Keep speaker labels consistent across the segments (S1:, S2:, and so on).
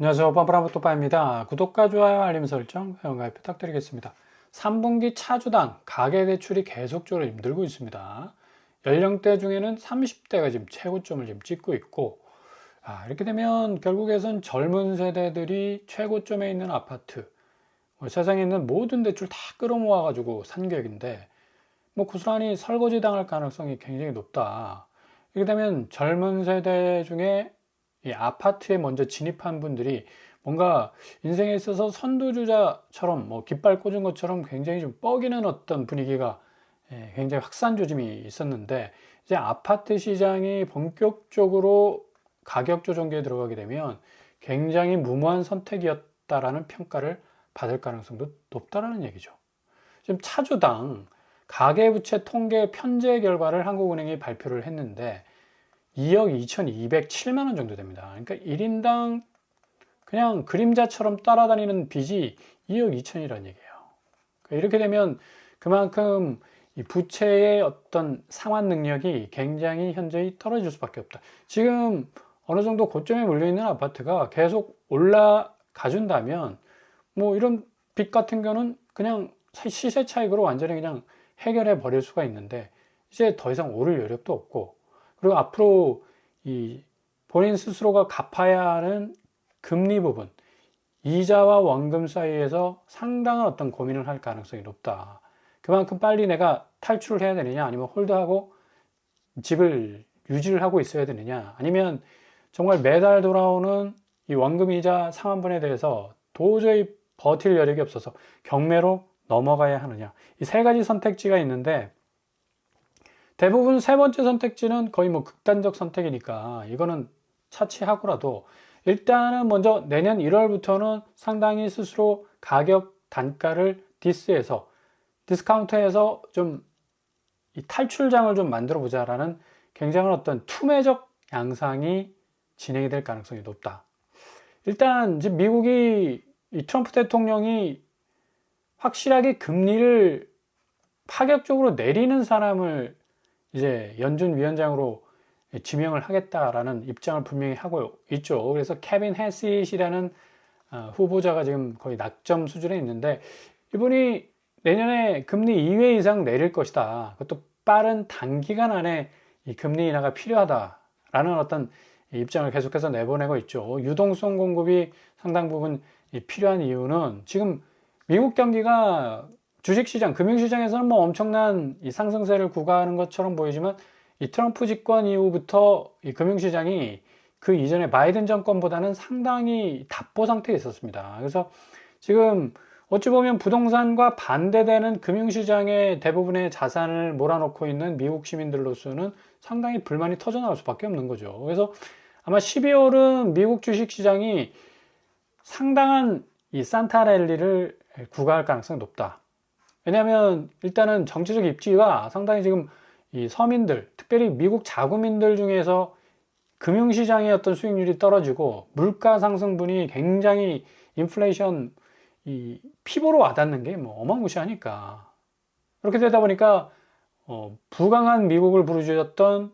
S1: 안녕하세요. 빰빠라부토빠입니다. 구독과 좋아요, 알림 설정, 회원가입 부탁드리겠습니다. 3분기 차주당 가계대출이 계속적으로 늘고 있습니다. 연령대 중에는 30대가 지금 최고점을 지금 찍고 있고, 이렇게 되면 결국에선 젊은 세대들이 최고점에 있는 아파트, 세상에 있는 모든 대출 다 끌어모아가지고 산 격인데, 고스란히 설거지 당할 가능성이 굉장히 높다. 이렇게 되면 젊은 세대 중에 이 아파트에 먼저 진입한 분들이 뭔가 인생에 있어서 선두주자처럼 깃발 꽂은 것처럼 굉장히 좀 뻐기는 어떤 분위기가 굉장히 확산 조짐이 있었는데, 이제 아파트 시장이 본격적으로 가격 조정기에 들어가게 되면 굉장히 무모한 선택이었다라는 평가를 받을 가능성도 높다라는 얘기죠. 지금 차주당 가계부채 통계 편제 결과를 한국은행이 발표를 했는데 2억 2,207만 원 정도 됩니다. 그러니까 1인당 그냥 그림자처럼 따라다니는 빚이 2억 2천이라는 얘기예요. 그러니까 이렇게 되면 그만큼 이 부채의 어떤 상환 능력이 굉장히 현저히 떨어질 수밖에 없다. 지금 어느 정도 고점에 몰려있는 아파트가 계속 올라가 준다면 이런 빚 같은 경우는 그냥 시세 차익으로 완전히 그냥 해결해 버릴 수가 있는데 이제 더 이상 오를 여력도 없고, 그리고 앞으로 이 본인 스스로가 갚아야 하는 금리 부분, 이자와 원금 사이에서 상당한 어떤 고민을 할 가능성이 높다. 그만큼 빨리 내가 탈출을 해야 되느냐, 아니면 홀드하고 집을 유지를 하고 있어야 되느냐, 아니면 정말 매달 돌아오는 이 원금 이자 상환분에 대해서 도저히 버틸 여력이 없어서 경매로 넘어가야 하느냐. 이 세 가지 선택지가 있는데, 대부분 세 번째 선택지는 거의 극단적 선택이니까 이거는 차치하고라도 일단은 먼저 내년 1월부터는 상당히 스스로 가격 단가를 디스카운트해서 좀 이 탈출장을 좀 만들어 보자라는 굉장한 어떤 투매적 양상이 진행이 될 가능성이 높다. 일단 지금 미국이 이 트럼프 대통령이 확실하게 금리를 파격적으로 내리는 사람을 이제 연준 위원장으로 지명을 하겠다라는 입장을 분명히 하고 있죠. 그래서 케빈 해시라는 후보자가 지금 거의 낙점 수준에 있는데, 이분이 내년에 금리 2회 이상 내릴 것이다. 그것도 빠른 단기간 안에 이 금리 인하가 필요하다라는 어떤 입장을 계속해서 내보내고 있죠. 유동성 공급이 상당 부분 필요한 이유는 지금 미국 경기가 주식시장, 금융시장에서는 엄청난 이 상승세를 구가하는 것처럼 보이지만, 이 트럼프 집권 이후부터 이 금융시장이 그 이전에 바이든 정권보다는 상당히 답보 상태에 있었습니다. 그래서 지금 어찌 보면 부동산과 반대되는 금융시장의 대부분의 자산을 몰아넣고 있는 미국 시민들로서는 상당히 불만이 터져나올 수밖에 없는 거죠. 그래서 아마 12월은 미국 주식시장이 상당한 이 산타랠리를 구가할 가능성이 높다. 왜냐하면 일단은 정치적 입지가 상당히 지금 이 서민들, 특별히 미국 자구민들 중에서 금융시장의 어떤 수익률이 떨어지고 물가 상승분이 굉장히 인플레이션 이 피부로 와닿는 게 어마무시하니까, 그렇게 되다 보니까 부강한 미국을 부르짖었던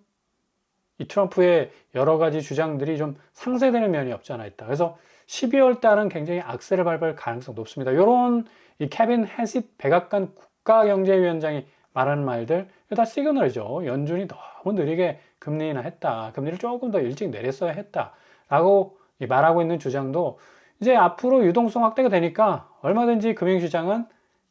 S1: 이 트럼프의 여러 가지 주장들이 좀 상쇄되는 면이 없지 않아 있다. 그래서 12월 달은 굉장히 악세를 밟을 가능성이 높습니다. 이런 이 케빈 해시 백악관 국가경제위원장이 말하는 말들, 이거 다 시그널이죠. 연준이 너무 느리게 금리 인하했다. 금리를 조금 더 일찍 내렸어야 했다. 라고 말하고 있는 주장도 이제 앞으로 유동성 확대가 되니까 얼마든지 금융시장은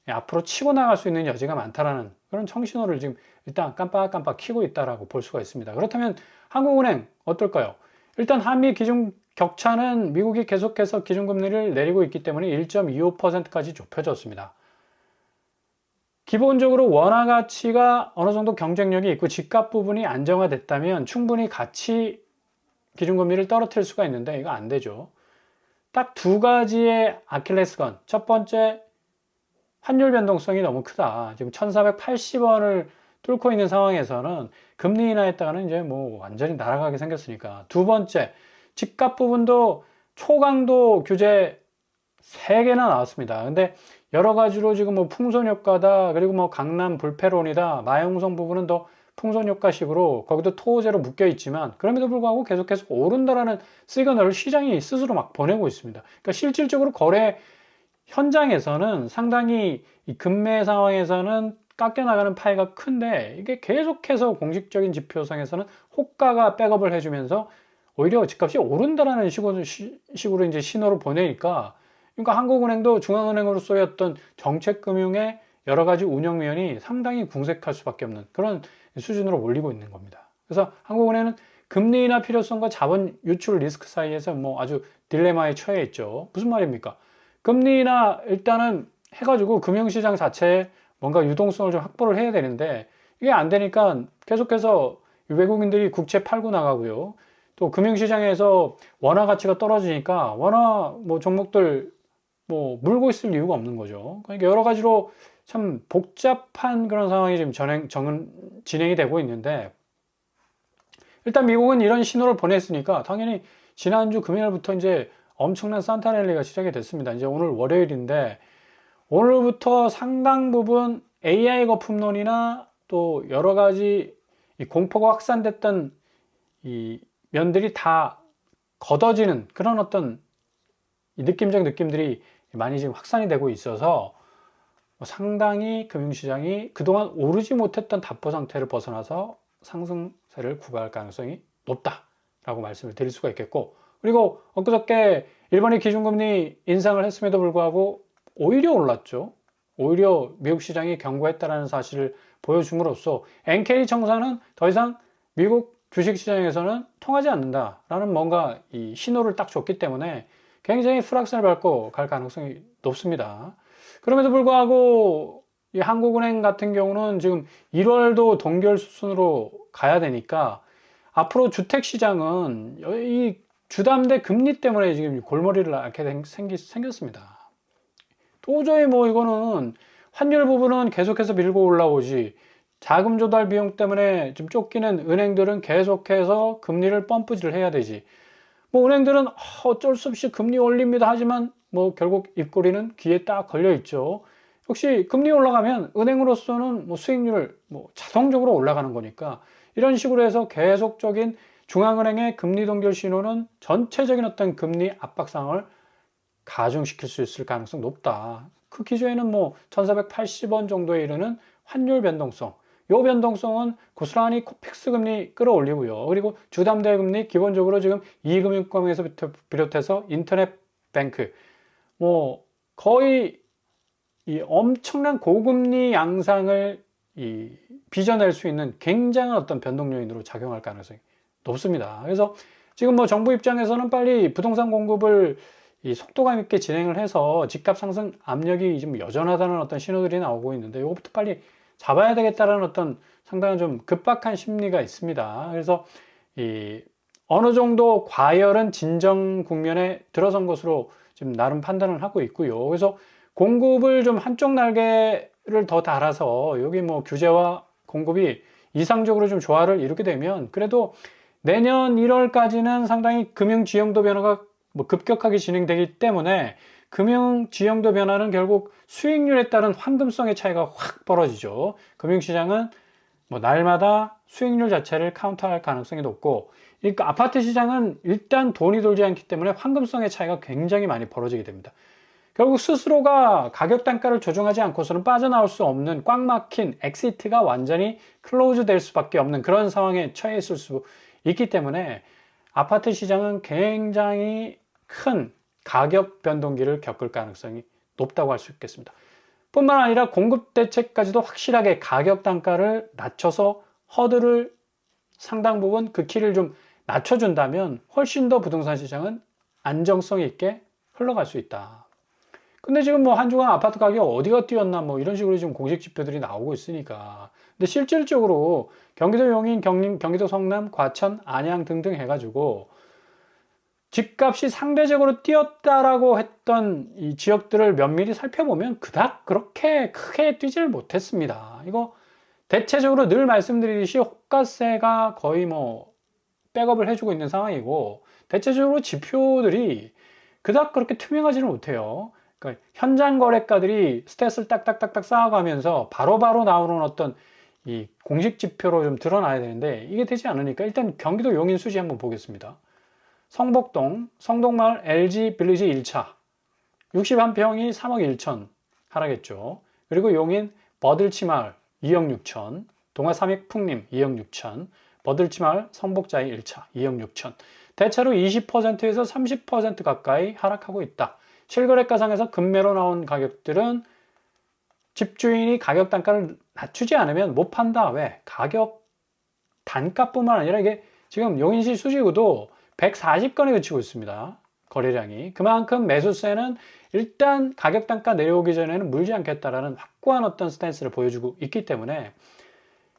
S1: 앞으로 치고 나갈 수 있는 여지가 많다라는 그런 청신호를 지금 일단 깜빡깜빡 켜고 있다라고 볼 수가 있습니다. 그렇다면 한국은행 어떨까요? 일단 한미 기준 격차는 미국이 계속해서 기준금리를 내리고 있기 때문에 1.25%까지 좁혀졌습니다. 기본적으로 원화 가치가 어느 정도 경쟁력이 있고 집값 부분이 안정화됐다면 충분히 같이 기준금리를 떨어뜨릴 수가 있는데 이거 안 되죠. 딱 두 가지의 아킬레스건. 첫 번째, 환율 변동성이 너무 크다. 지금 1,480원을 뚫고 있는 상황에서는 금리 인하했다가는 이제 완전히 날아가게 생겼으니까. 두 번째, 집값 부분도 초강도 규제 3개나 나왔습니다. 근데 여러 가지로 지금 풍선 효과다, 그리고 강남 불패론이다, 마용성 부분은 더 풍선 효과식으로 거기도 토호제로 묶여 있지만 그럼에도 불구하고 계속해서 오른다라는 시그널을 시장이 스스로 막 보내고 있습니다. 그러니까 실질적으로 거래 현장에서는 상당히 이 급매 상황에서는 깎여 나가는 파이가 큰데 이게 계속해서 공식적인 지표상에서는 호가가 백업을 해주면서 오히려 집값이 오른다라는 식으로 이제 신호를 보내니까 그러니까 한국은행도 중앙은행으로서의 어떤 정책금융의 여러 가지 운영면이 상당히 궁색할 수밖에 없는 그런 수준으로 몰리고 있는 겁니다. 그래서 한국은행은 금리 인하 필요성과 자본 유출 리스크 사이에서 뭐 아주 딜레마에 처해 있죠. 무슨 말입니까? 금리 인하 일단은 해가지고 금융시장 자체에 뭔가 유동성을 좀 확보를 해야 되는데 이게 안 되니까 계속해서 외국인들이 국채 팔고 나가고요. 또 금융시장에서 원화 가치가 떨어지니까 원화 뭐 종목들 뭐 물고 있을 이유가 없는 거죠. 그러니까 여러 가지로 참 복잡한 그런 상황이 지금 진행이 되고 있는데 일단 미국은 이런 신호를 보냈으니까 당연히 지난주 금요일부터 이제 엄청난 산타랠리가 시작이 됐습니다. 이제 오늘 월요일인데 오늘부터 상당 부분 AI 거품론이나 또 여러 가지 이 공포가 확산됐던 이 면들이 다 걷어지는 그런 어떤 이 느낌적 느낌들이 많이 지금 확산이 되고 있어서 상당히 금융시장이 그동안 오르지 못했던 답보 상태를 벗어나서 상승세를 구가할 가능성이 높다라고 말씀을 드릴 수가 있겠고 그리고 엊그저께 일본이 기준금리 인상을 했음에도 불구하고 오히려 올랐죠. 오히려 미국 시장이 견고했다는 사실을 보여줌으로써 엔케리 청산은 더 이상 미국 주식시장에서는 통하지 않는다라는 뭔가 이 신호를 딱 줬기 때문에 굉장히 프락션을 밟고 갈 가능성이 높습니다. 그럼에도 불구하고 이 한국은행 같은 경우는 지금 1월도 동결 수순으로 가야 되니까 앞으로 주택시장은 이 주담대 금리 때문에 지금 골머리를 앓게 생겼습니다. 도저히 뭐 이거는 환율 부분은 계속해서 밀고 올라오지 자금 조달 비용 때문에 좀 쫓기는 은행들은 계속해서 금리를 펌프질을 해야 되지. 뭐 은행들은 어쩔 수 없이 금리 올립니다 하지만 뭐 결국 입꼬리는 귀에 딱 걸려 있죠. 역시 금리 올라가면 은행으로서는 뭐 수익률 뭐 자동적으로 올라가는 거니까 이런 식으로 해서 계속적인 중앙은행의 금리 동결 신호는 전체적인 어떤 금리 압박 상황을 가중시킬 수 있을 가능성이 높다. 그 기조에는 뭐 1480원 정도에 이르는 환율 변동성, 요 변동성은 고스란히 코픽스 금리 끌어올리고요. 그리고 주담대 금리 기본적으로 지금 이금융권에서 비롯해서 인터넷 뱅크 뭐 거의 이 엄청난 고금리 양상을 빚어낼 수 있는 굉장한 어떤 변동 요인으로 작용할 가능성이 높습니다. 그래서 지금 뭐 정부 입장에서는 빨리 부동산 공급을 이 속도감 있게 진행을 해서 집값 상승 압력이 좀 여전하다는 어떤 신호들이 나오고 있는데 이것부터 빨리 잡아야 되겠다는 어떤 상당한 좀 급박한 심리가 있습니다. 그래서 어느 정도 과열은 진정 국면에 들어선 것으로 지금 나름 판단을 하고 있고요. 그래서 공급을 좀 한쪽 날개를 더 달아서 여기 뭐 규제와 공급이 이상적으로 좀 조화를 이루게 되면 그래도 내년 1월까지는 상당히 금융 지형도 변화가 뭐 급격하게 진행되기 때문에 금융 지형도 변화는 결국 수익률에 따른 황금성의 차이가 확 벌어지죠. 금융시장은 뭐 날마다 수익률 자체를 카운트할 가능성이 높고, 그러니까 아파트 시장은 일단 돈이 돌지 않기 때문에 황금성의 차이가 굉장히 많이 벌어지게 됩니다. 결국 스스로가 가격 단가를 조정하지 않고서는 빠져나올 수 없는 꽉 막힌 엑시트가 완전히 클로즈 될 수밖에 없는 그런 상황에 처해 있을 수 있기 때문에 아파트 시장은 굉장히 큰 가격 변동기를 겪을 가능성이 높다고 할 수 있겠습니다. 뿐만 아니라 공급 대책까지도 확실하게 가격 단가를 낮춰서 허들을 상당 부분 그 키를 좀 낮춰준다면 훨씬 더 부동산 시장은 안정성 있게 흘러갈 수 있다. 근데 지금 뭐 한 주간 아파트 가격이 어디가 뛰었나 뭐 이런 식으로 지금 공식 지표들이 나오고 있으니까. 근데 실질적으로 경기도 용인, 경기도 성남, 과천, 안양 등등 해가지고 집값이 상대적으로 뛰었다라고 했던 이 지역들을 면밀히 살펴보면 그닥 그렇게 크게 뛰지를 못했습니다. 이거 대체적으로 늘 말씀드리듯이 호가세가 거의 뭐 백업을 해주고 있는 상황이고 대체적으로 지표들이 그닥 그렇게 투명하지는 못해요. 그러니까 현장 거래가들이 스탯을 딱딱딱딱 쌓아가면서 바로바로 나오는 어떤 이 공식 지표로 좀 드러나야 되는데 이게 되지 않으니까 일단 경기도 용인 수지 한번 보겠습니다. 성복동, 성동마을 LG 빌리지 1차 61평이 3억 1천 하락했죠. 그리고 용인 버들치마을 2억 6천, 동화 삼익풍림 2억 6천, 버들치마을 성복자이 1차 2억 6천. 대체로 20%에서 30% 가까이 하락하고 있다. 실거래가상에서 급매로 나온 가격들은 집주인이 가격 단가를 낮추지 않으면 못 판다. 왜? 가격 단가뿐만 아니라 이게 지금 용인시 수지구도 140건에 그치고 있습니다. 거래량이. 그만큼 매수세는 일단 가격 단가 내려오기 전에는 물지 않겠다라는 확고한 어떤 스탠스를 보여주고 있기 때문에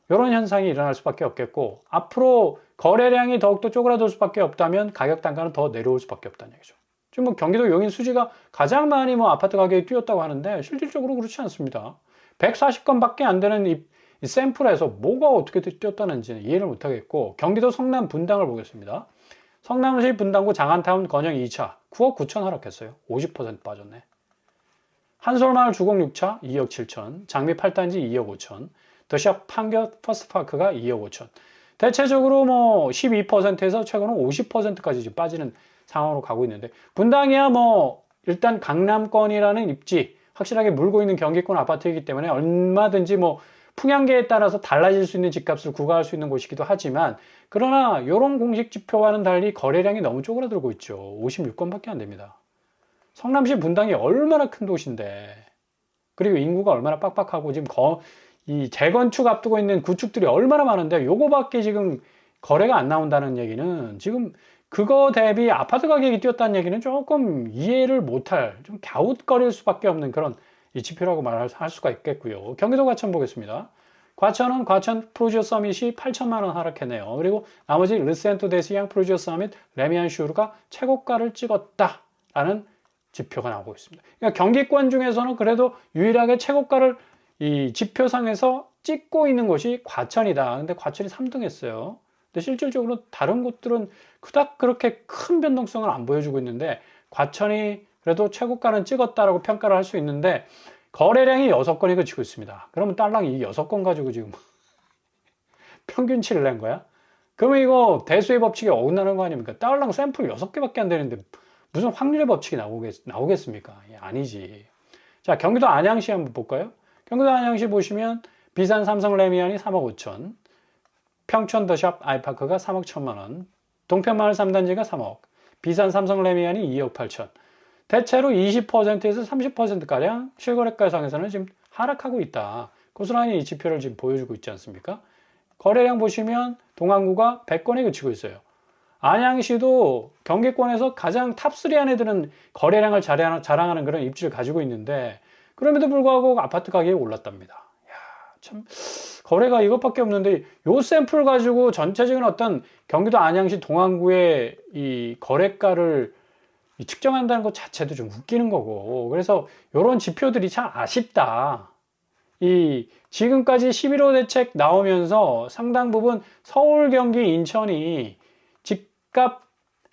S1: 이런 현상이 일어날 수밖에 없겠고, 앞으로 거래량이 더욱더 쪼그라들 수밖에 없다면 가격 단가는 더 내려올 수밖에 없다는 얘기죠. 지금 뭐 경기도 용인 수지가 가장 많이 뭐 아파트 가격이 뛰었다고 하는데 실질적으로 그렇지 않습니다. 140건밖에 안 되는 이 샘플에서 뭐가 어떻게 뛰었다는지 이해를 못하겠고, 경기도 성남 분당을 보겠습니다. 성남시 분당구 장안타운 건영 2차 9억 9천 하락했어요. 50% 빠졌네. 한솔마을 주공 6차 2억 7천, 장미 8단지 2억 5천, 더샵 판교 퍼스트파크가 2억 5천. 대체적으로 뭐 12%에서 최고는 50%까지 지금 빠지는 상황으로 가고 있는데, 분당이야 뭐 일단 강남권이라는 입지 확실하게 물고 있는 경기권 아파트이기 때문에 얼마든지 뭐 풍향계에 따라서 달라질 수 있는 집값을 구가할 수 있는 곳이기도 하지만, 그러나 이런 공식 지표와는 달리 거래량이 너무 쪼그라들고 있죠. 56건밖에 안 됩니다. 성남시 분당이 얼마나 큰 도시인데, 그리고 인구가 얼마나 빡빡하고 지금 이 재건축 앞두고 있는 구축들이 얼마나 많은데 요거밖에 지금 거래가 안 나온다는 얘기는, 지금 그거 대비 아파트 가격이 뛰었다는 얘기는 조금 이해를 못할, 좀 갸웃거릴 수밖에 없는 그런 이 지표라고 말할 수가 있겠고요. 경기도 과천 보겠습니다. 과천은 과천 프로지오 서밋이 8천만 원 하락했네요. 그리고 나머지 르센토 데시양 프로지오 서밋 레미안 슈르가 최고가를 찍었다라는 지표가 나오고 있습니다. 그러니까 경기권 중에서는 그래도 유일하게 최고가를 이 지표상에서 찍고 있는 곳이 과천이다. 근데 과천이 3등 했어요. 근데 실질적으로 다른 곳들은 그닥 그렇게 큰 변동성을 안 보여주고 있는데, 과천이 그래도 최고가는 찍었다라고 평가를 할 수 있는데, 거래량이 6건이 그치고 있습니다. 그러면 딸랑 이 6건 가지고 지금 평균치를 낸 거야? 그러면 이거 대수의 법칙에 어긋나는 거 아닙니까? 딸랑 샘플 6개밖에 안 되는데 무슨 확률의 법칙이 나오겠습니까? 아니지. 자, 경기도 안양시 한번 볼까요? 경기도 안양시 보시면 비산 삼성 레미안이 3억 5천, 평촌 더샵 아이파크가 3억 1천만 원, 동편마을 3단지가 3억, 비산 삼성 레미안이 2억 8천. 대체로 20%에서 30%가량 실거래가상에서는 지금 하락하고 있다. 고스란히 이 지표를 지금 보여주고 있지 않습니까? 거래량 보시면 동안구가 100건에 그치고 있어요. 안양시도 경기권에서 가장 탑3 안에 드는 거래량을 자랑하는 그런 입지를 가지고 있는데, 그럼에도 불구하고 아파트 가격이 올랐답니다. 야, 참 거래가 이것밖에 없는데 요 샘플 가지고 전체적인 어떤 경기도 안양시 동안구의 이 거래가를 측정한다는 것 자체도 좀 웃기는 거고, 그래서 이런 지표들이 참 아쉽다. 이 지금까지 11호 대책 나오면서 상당 부분 서울, 경기, 인천이 집값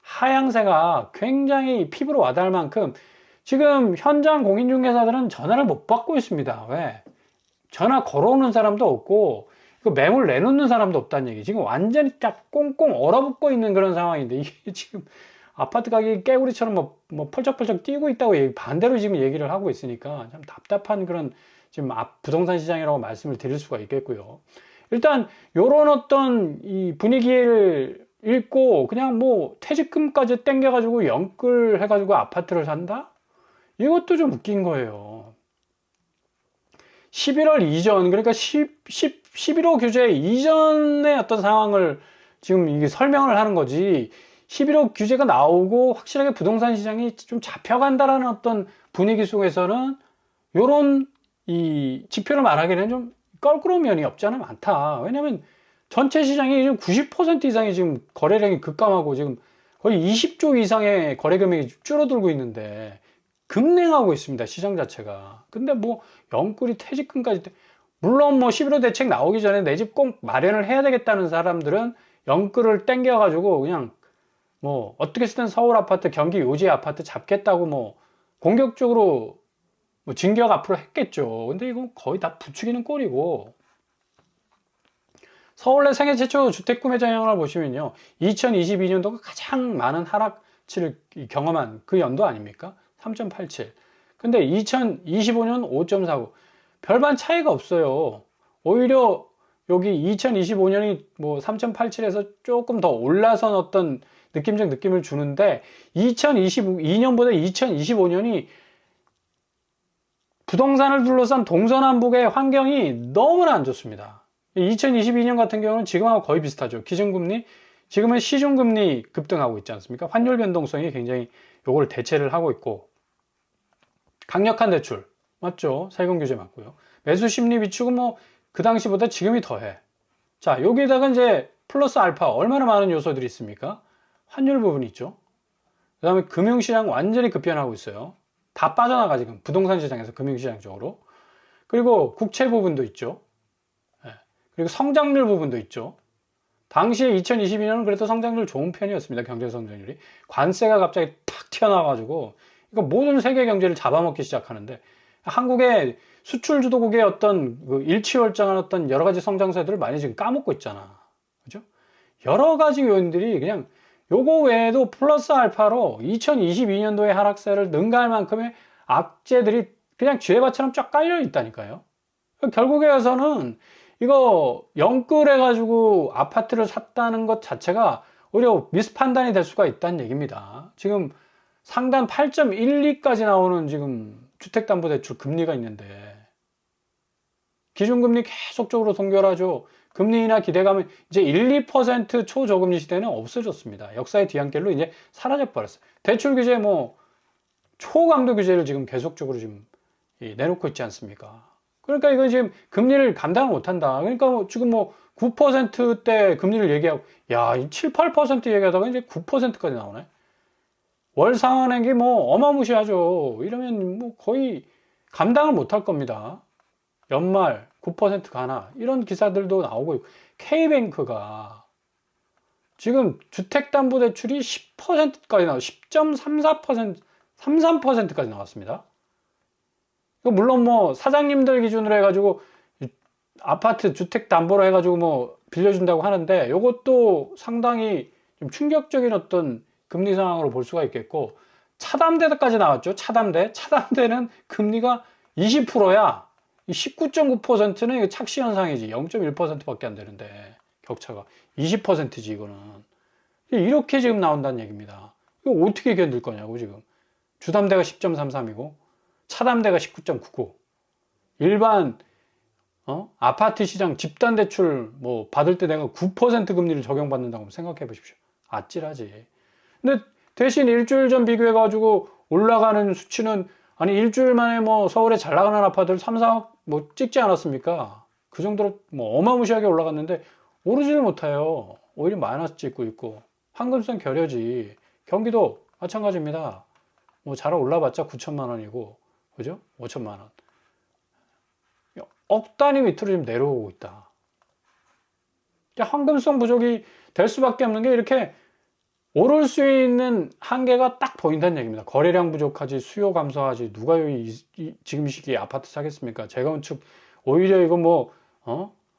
S1: 하향세가 굉장히 피부로 와닿을 만큼 지금 현장 공인중개사들은 전화를 못 받고 있습니다. 왜? 전화 걸어오는 사람도 없고 매물 내놓는 사람도 없다는 얘기. 지금 완전히 딱 꽁꽁 얼어붙고 있는 그런 상황인데, 이게 지금 아파트 가격이 깨구리처럼 뭐 펄쩍펄쩍 뛰고 있다고 반대로 지금 얘기를 하고 있으니까 참 답답한 그런 지금 부동산 시장이라고 말씀을 드릴 수가 있겠고요. 일단 요런 어떤 이 분위기를 읽고 그냥 뭐 퇴직금까지 땡겨가지고 연끌 해가지고 아파트를 산다? 이것도 좀 웃긴 거예요. 11월 이전, 그러니까 11호 규제 이전의 어떤 상황을 지금 이게 설명을 하는 거지, 11호 규제가 나오고 확실하게 부동산 시장이 좀 잡혀간다라는 어떤 분위기 속에서는 요런 이 지표를 말하기는 좀 껄끄러운 면이 없지 않아 많다. 왜냐면 전체 시장이 지금 90% 이상이 지금 거래량이 급감하고 지금 거의 20조 이상의 거래 금액이 줄어들고 있는데 급냉하고 있습니다, 시장 자체가. 근데 뭐 영끌이 퇴직금까지, 물론 뭐 11호 대책 나오기 전에 내 집 꼭 마련을 해야 되겠다는 사람들은 영끌을 땡겨가지고 그냥 뭐 어떻게든 서울 아파트, 경기 요지 아파트 잡겠다고 뭐 공격적으로 뭐 진격 앞으로 했겠죠. 근데 이건 거의 다 부추기는 꼴이고, 서울 내 생애 최초 주택 구매 전형을 보시면요. 2022년도가 가장 많은 하락치를 경험한 그 연도 아닙니까? 3.87. 근데 2025년 5.49. 별반 차이가 없어요. 오히려 여기 2025년이 뭐 3.87에서 조금 더 올라선 어떤 느낌적 느낌을 주는데 2022년보다 2025년이 부동산을 둘러싼 동서남북의 환경이 너무나 안 좋습니다. 2022년 같은 경우는 지금하고 거의 비슷하죠. 기준금리, 지금은 시중금리 급등하고 있지 않습니까? 환율 변동성이 굉장히 요걸 대체를 하고 있고, 강력한 대출, 맞죠? 세금 규제 맞고요. 매수 심리 위축은 뭐 그 당시보다 지금이 더해. 자, 여기다가 이제 플러스 알파 얼마나 많은 요소들이 있습니까? 환율 부분이 있죠. 그 다음에 금융시장 완전히 급변하고 있어요. 다 빠져나가 지금 부동산 시장에서 금융시장 쪽으로. 그리고 국채 부분도 있죠. 그리고 성장률 부분도 있죠. 당시에 2022년은 그래도 성장률 좋은 편이었습니다. 경제 성장률이. 관세가 갑자기 탁 튀어나와가지고 이거 모든 세계 경제를 잡아먹기 시작하는데 한국의 수출 주도국의 어떤 그 일취월장한 어떤 여러 가지 성장세들을 많이 지금 까먹고 있잖아. 그죠? 여러 가지 요인들이 그냥 요거 외에도 플러스 알파로 2022년도의 하락세를 능가할 만큼의 악재들이 그냥 쥐레밭처럼 쫙 깔려 있다니까요. 결국에 와서는 이거 영끌해가지고 아파트를 샀다는 것 자체가 오히려 미스판단이 될 수가 있다는 얘기입니다. 지금 상단 8.12까지 나오는 지금 주택담보대출 금리가 있는데 기준금리 계속적으로 동결하죠. 금리 인하 기대감은 이제 1, 2% 초저금리 시대는 없어졌습니다. 역사의 뒤안길로 이제 사라져 버렸어요. 대출 규제 뭐 초강도 규제를 지금 계속적으로 지금 내놓고 있지 않습니까? 그러니까 이건 지금 금리를 감당을 못한다. 그러니까 지금 뭐 9%대 금리를 얘기하고, 야, 7, 8% 얘기하다가 이제 9%까지 나오네. 월 상환액이 뭐 어마무시하죠. 이러면 뭐 거의 감당을 못할 겁니다. 연말 9% 가나 이런 기사들도 나오고 있고, K뱅크가 지금 주택담보대출이 10%까지 나와 10.34%, 33%까지 나왔습니다. 물론 뭐 사장님들 기준으로 해가지고 아파트 주택담보로 해가지고 뭐 빌려준다고 하는데 이것도 상당히 좀 충격적인 어떤 금리 상황으로 볼 수가 있겠고, 차담대까지 나왔죠. 차담대는 금리가 20%야. 19.9%는 착시 현상이지. 0.1%밖에 안 되는데 격차가 20%지 이거는. 이렇게 지금 나온다는 얘기입니다. 이거 어떻게 견딜 거냐고 지금. 주담대가 10.33이고 차담대가 19.99. 일반 아파트 시장 집단대출 뭐 받을 때 내가 9% 금리를 적용받는다고 생각해 보십시오. 아찔하지. 근데 대신 일주일 전 비교해 가지고 올라가는 수치는, 아니 일주일 만에 뭐 서울에 잘 나가는 아파트를 3, 4억 뭐 찍지 않았습니까? 그 정도로 뭐 어마무시하게 올라갔는데 오르지를 못해요. 오히려 마이너스 찍고 있고. 황금성 결여지. 경기도 마찬가지입니다. 뭐 잘 올라봤자 9천만 원이고, 그죠? 5천만 원. 억 단위 밑으로 지금 내려오고 있다. 황금성 부족이 될 수밖에 없는 게 이렇게 오를 수 있는 한계가 딱 보인다는 얘기입니다. 거래량 부족하지, 수요 감소하지, 누가 지금 시기에 아파트 사겠습니까? 재건축, 오히려 이거 뭐,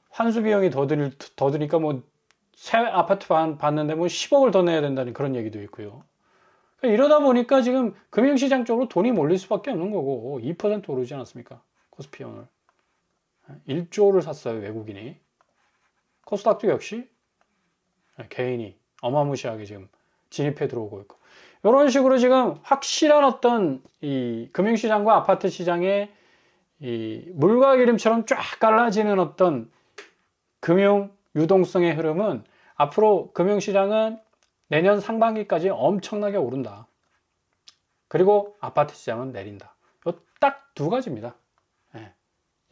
S1: 환수 비용이 더 드니까 뭐, 새 아파트 받는데 뭐 10억을 더 내야 된다는 그런 얘기도 있고요. 이러다 보니까 지금 금융시장 쪽으로 돈이 몰릴 수밖에 없는 거고, 2% 오르지 않았습니까? 코스피 오늘. 1조를 샀어요, 외국인이. 코스닥도 역시 개인이 어마무시하게 지금 진입해 들어오고 있고, 이런 식으로 지금 확실한 어떤 이 금융시장과 아파트 시장의 이 물과 기름처럼 쫙 갈라지는 어떤 금융 유동성의 흐름은 앞으로 금융시장은 내년 상반기까지 엄청나게 오른다. 그리고 아파트 시장은 내린다. 딱 두 가지입니다.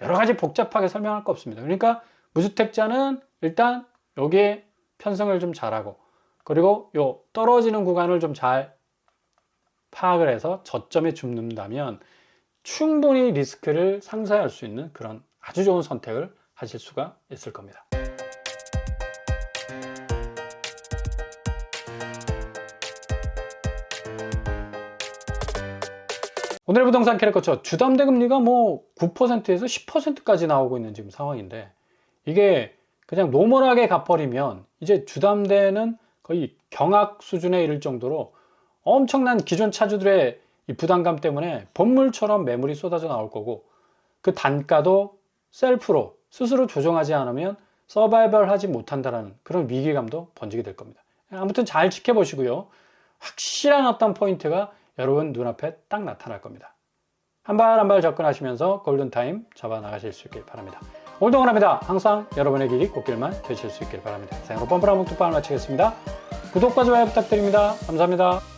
S1: 여러 가지 복잡하게 설명할 거 없습니다. 그러니까 무주택자는 일단 여기에 편성을 좀 잘하고, 그리고 요 떨어지는 구간을 좀 잘 파악을 해서 저점에 줍는다면 충분히 리스크를 상쇄할 수 있는 그런 아주 좋은 선택을 하실 수가 있을 겁니다. 오늘의 부동산 캐릭터처 주담대 금리가 뭐 9%에서 10%까지 나오고 있는 지금 상황인데, 이게 그냥 노멀하게 갚버리면 이제 주담대는 거의 경악 수준에 이를 정도로 엄청난 기존 차주들의 이 부담감 때문에 본물처럼 매물이 쏟아져 나올 거고, 그 단가도 셀프로 스스로 조정하지 않으면 서바이벌 하지 못한다라는 그런 위기감도 번지게 될 겁니다. 아무튼 잘 지켜보시고요. 확실한 어떤 포인트가 여러분 눈앞에 딱 나타날 겁니다. 한 발 한 발 접근하시면서 골든타임 잡아 나가실 수 있길 바랍니다. 오늘도 응원합니다. 항상 여러분의 길이 꽃길만 되실 수 있길 바랍니다. 생으로 뻔뻔한 묵뚝방을 마치겠습니다. 구독과 좋아요 부탁드립니다. 감사합니다.